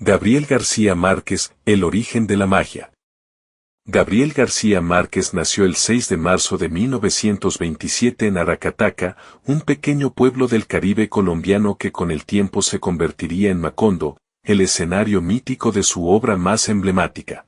Gabriel García Márquez, el origen de la magia. Gabriel García Márquez nació el 6 de marzo de 1927 en Aracataca, un pequeño pueblo del Caribe colombiano que con el tiempo se convertiría en Macondo, el escenario mítico de su obra más emblemática.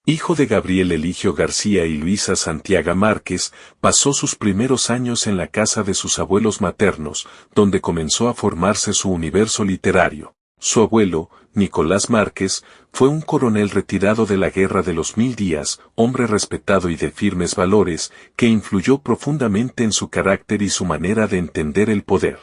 Hijo de Gabriel Eligio García y Luisa Santiago Márquez, pasó sus primeros años en la casa de sus abuelos maternos, donde comenzó a formarse su universo literario. Su abuelo, Nicolás Márquez, fue un coronel retirado de la Guerra de los Mil Días, hombre respetado y de firmes valores, que influyó profundamente en su carácter y su manera de entender el poder.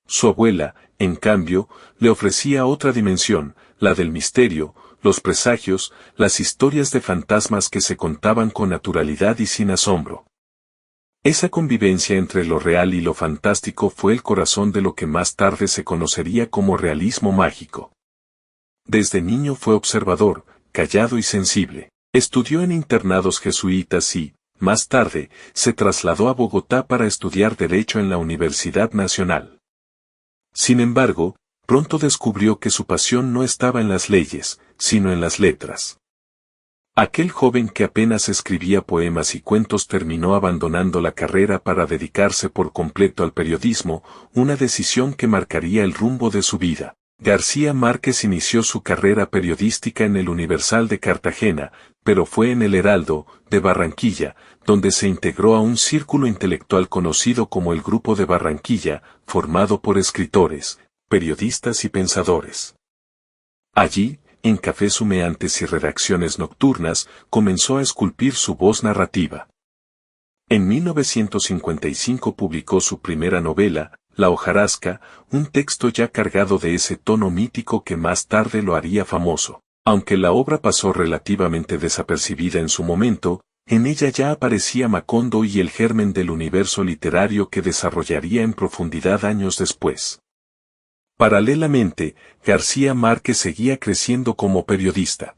Su abuela, en cambio, le ofrecía otra dimensión, la del misterio, los presagios, las historias de fantasmas que se contaban con naturalidad y sin asombro. Esa convivencia entre lo real y lo fantástico fue el corazón de lo que más tarde se conocería como realismo mágico. Desde niño fue observador, callado y sensible. Estudió en internados jesuitas y, más tarde, se trasladó a Bogotá para estudiar Derecho en la Universidad Nacional. Sin embargo, pronto descubrió que su pasión no estaba en las leyes, sino en las letras. Aquel joven que apenas escribía poemas y cuentos terminó abandonando la carrera para dedicarse por completo al periodismo, una decisión que marcaría el rumbo de su vida. García Márquez inició su carrera periodística en el Universal de Cartagena, pero fue en el Heraldo, de Barranquilla, donde se integró a un círculo intelectual conocido como el Grupo de Barranquilla, formado por escritores, periodistas y pensadores. Allí, en cafés humeantes y redacciones nocturnas, comenzó a esculpir su voz narrativa. En 1955 publicó su primera novela, La hojarasca, un texto ya cargado de ese tono mítico que más tarde lo haría famoso. Aunque la obra pasó relativamente desapercibida en su momento, en ella ya aparecía Macondo y el germen del universo literario que desarrollaría en profundidad años después. Paralelamente, García Márquez seguía creciendo como periodista.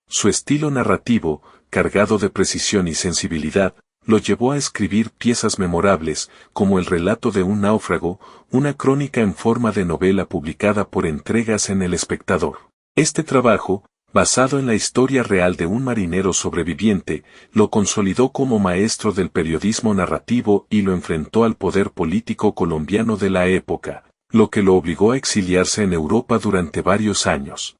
Su estilo narrativo, cargado de precisión y sensibilidad, lo llevó a escribir piezas memorables, como El relato de un náufrago, una crónica en forma de novela publicada por entregas en El Espectador. Este trabajo, basado en la historia real de un marinero sobreviviente, lo consolidó como maestro del periodismo narrativo y lo enfrentó al poder político colombiano de la época, lo que lo obligó a exiliarse en Europa durante varios años.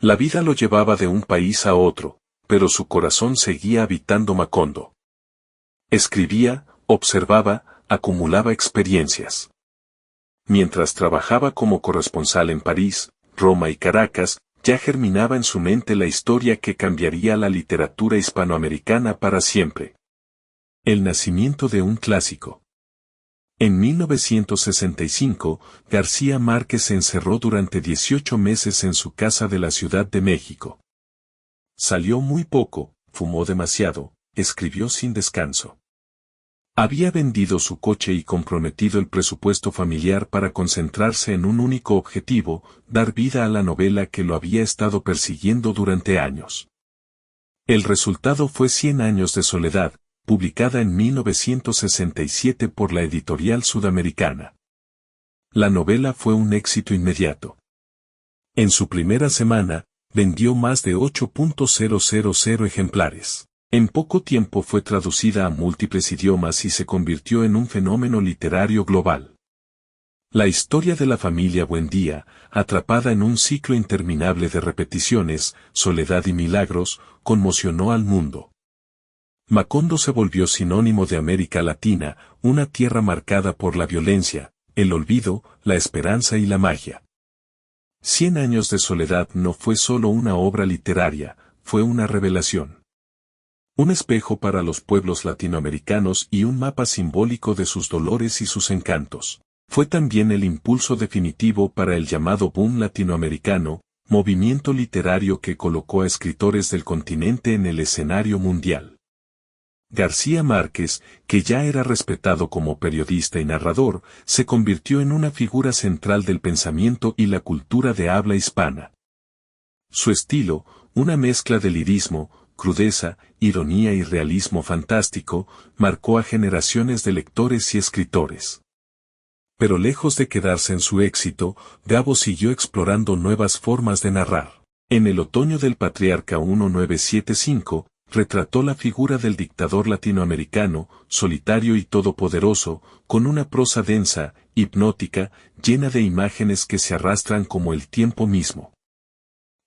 La vida lo llevaba de un país a otro, pero su corazón seguía habitando Macondo. Escribía, observaba, acumulaba experiencias. Mientras trabajaba como corresponsal en París, Roma y Caracas, ya germinaba en su mente la historia que cambiaría la literatura hispanoamericana para siempre. El nacimiento de un clásico. En 1965, García Márquez se encerró durante 18 meses en su casa de la Ciudad de México. Salió muy poco, fumó demasiado, escribió sin descanso. Había vendido su coche y comprometido el presupuesto familiar para concentrarse en un único objetivo, dar vida a la novela que lo había estado persiguiendo durante años. El resultado fue 100 años de soledad, publicada en 1967 por la editorial sudamericana. La novela fue un éxito inmediato. En su primera semana, vendió más de 8.000 ejemplares. En poco tiempo fue traducida a múltiples idiomas y se convirtió en un fenómeno literario global. La historia de la familia Buendía, atrapada en un ciclo interminable de repeticiones, soledad y milagros, conmocionó al mundo. Macondo se volvió sinónimo de América Latina, una tierra marcada por la violencia, el olvido, la esperanza y la magia. 100 años de soledad no fue solo una obra literaria, fue una revelación. Un espejo para los pueblos latinoamericanos y un mapa simbólico de sus dolores y sus encantos. Fue también el impulso definitivo para el llamado boom latinoamericano, movimiento literario que colocó a escritores del continente en el escenario mundial. García Márquez, que ya era respetado como periodista y narrador, se convirtió en una figura central del pensamiento y la cultura de habla hispana. Su estilo, una mezcla de lirismo, crudeza, ironía y realismo fantástico, marcó a generaciones de lectores y escritores. Pero lejos de quedarse en su éxito, Gabo siguió explorando nuevas formas de narrar. En El otoño del patriarca 1975, retrató la figura del dictador latinoamericano, solitario y todopoderoso, con una prosa densa, hipnótica, llena de imágenes que se arrastran como el tiempo mismo.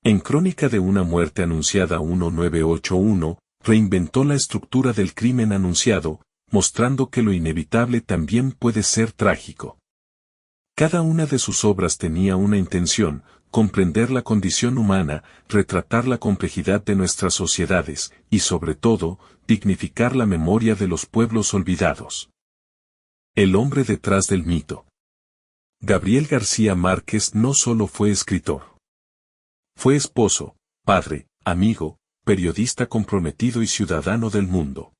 En Crónica de una muerte anunciada 1981, reinventó la estructura del crimen anunciado, mostrando que lo inevitable también puede ser trágico. Cada una de sus obras tenía una intención: comprender la condición humana, retratar la complejidad de nuestras sociedades, y sobre todo, dignificar la memoria de los pueblos olvidados. El hombre detrás del mito. Gabriel García Márquez no solo fue escritor. Fue esposo, padre, amigo, periodista comprometido y ciudadano del mundo.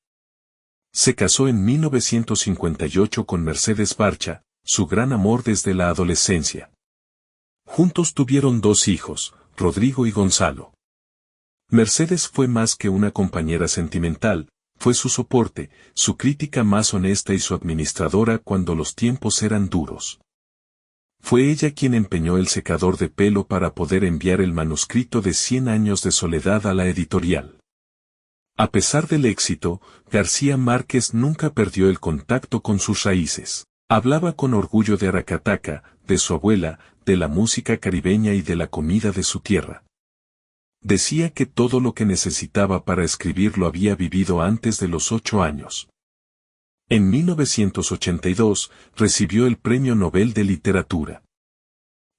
Se casó en 1958 con Mercedes Barcha, su gran amor desde la adolescencia. Juntos tuvieron 2 hijos, Rodrigo y Gonzalo. Mercedes fue más que una compañera sentimental, fue su soporte, su crítica más honesta y su administradora cuando los tiempos eran duros. Fue ella quien empeñó el secador de pelo para poder enviar el manuscrito de 100 años de soledad a la editorial. A pesar del éxito, García Márquez nunca perdió el contacto con sus raíces. Hablaba con orgullo de Aracataca, de su abuela, de la música caribeña y de la comida de su tierra. Decía que todo lo que necesitaba para escribir lo había vivido antes de los 8 años. En 1982, recibió el Premio Nobel de Literatura.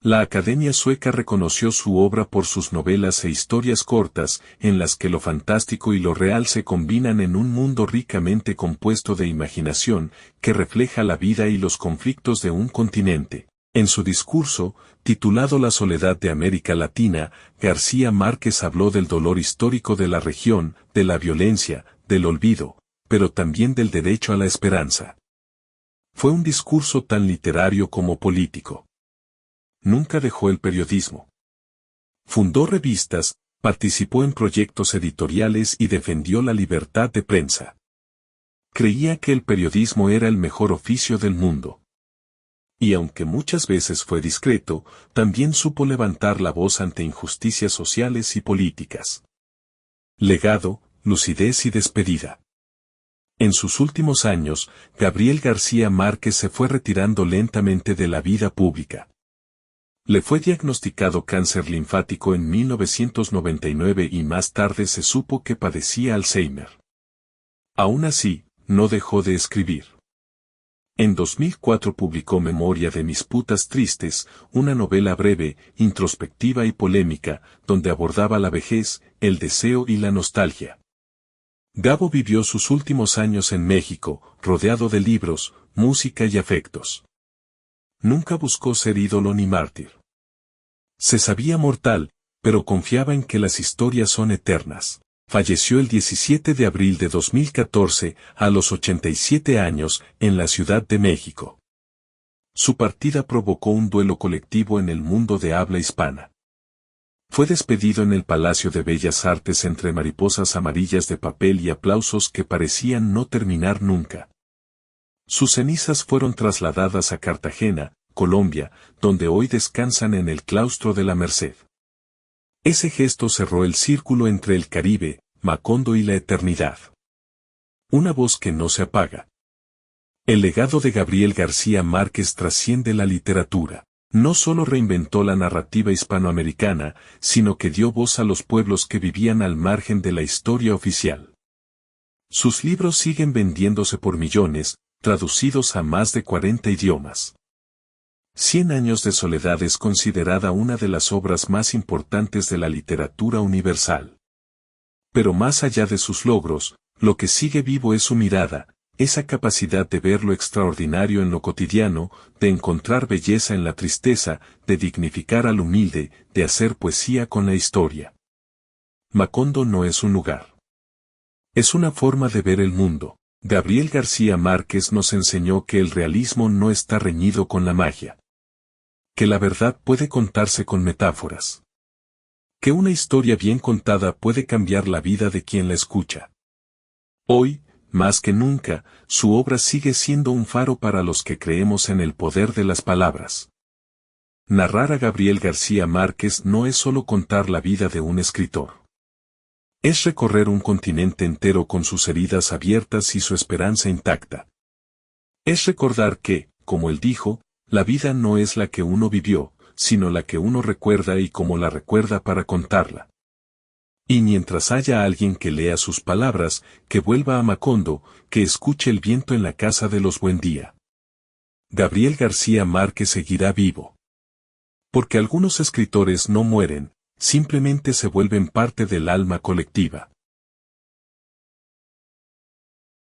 La Academia Sueca reconoció su obra por sus novelas e historias cortas, en las que lo fantástico y lo real se combinan en un mundo ricamente compuesto de imaginación, que refleja la vida y los conflictos de un continente. En su discurso, titulado La soledad de América Latina, García Márquez habló del dolor histórico de la región, de la violencia, del olvido, pero también del derecho a la esperanza. Fue un discurso tan literario como político. Nunca dejó el periodismo. Fundó revistas, participó en proyectos editoriales y defendió la libertad de prensa. Creía que el periodismo era el mejor oficio del mundo. Y aunque muchas veces fue discreto, también supo levantar la voz ante injusticias sociales y políticas. Legado, lucidez y despedida. En sus últimos años, Gabriel García Márquez se fue retirando lentamente de la vida pública. Le fue diagnosticado cáncer linfático en 1999 y más tarde se supo que padecía Alzheimer. Aún así, no dejó de escribir. En 2004 publicó Memoria de mis putas tristes, una novela breve, introspectiva y polémica, donde abordaba la vejez, el deseo y la nostalgia. Gabo vivió sus últimos años en México, rodeado de libros, música y afectos. Nunca buscó ser ídolo ni mártir. Se sabía mortal, pero confiaba en que las historias son eternas. Falleció el 17 de abril de 2014, a los 87 años, en la Ciudad de México. Su partida provocó un duelo colectivo en el mundo de habla hispana. Fue despedido en el Palacio de Bellas Artes entre mariposas amarillas de papel y aplausos que parecían no terminar nunca. Sus cenizas fueron trasladadas a Cartagena, Colombia, donde hoy descansan en el claustro de la Merced. Ese gesto cerró el círculo entre el Caribe, Macondo y la eternidad. Una voz que no se apaga. El legado de Gabriel García Márquez trasciende la literatura. No solo reinventó la narrativa hispanoamericana, sino que dio voz a los pueblos que vivían al margen de la historia oficial. Sus libros siguen vendiéndose por millones, traducidos a más de 40 idiomas. 100 años de soledad es considerada una de las obras más importantes de la literatura universal. Pero más allá de sus logros, lo que sigue vivo es su mirada, esa capacidad de ver lo extraordinario en lo cotidiano, de encontrar belleza en la tristeza, de dignificar al humilde, de hacer poesía con la historia. Macondo no es un lugar. Es una forma de ver el mundo. Gabriel García Márquez nos enseñó que el realismo no está reñido con la magia. Que la verdad puede contarse con metáforas. Que una historia bien contada puede cambiar la vida de quien la escucha. Hoy, más que nunca, su obra sigue siendo un faro para los que creemos en el poder de las palabras. Narrar a Gabriel García Márquez no es solo contar la vida de un escritor. Es recorrer un continente entero con sus heridas abiertas y su esperanza intacta. Es recordar que, como él dijo, la vida no es la que uno vivió, sino la que uno recuerda y cómo la recuerda para contarla. Y mientras haya alguien que lea sus palabras, que vuelva a Macondo, que escuche el viento en la casa de los Buendía. Gabriel García Márquez seguirá vivo. Porque algunos escritores no mueren, simplemente se vuelven parte del alma colectiva.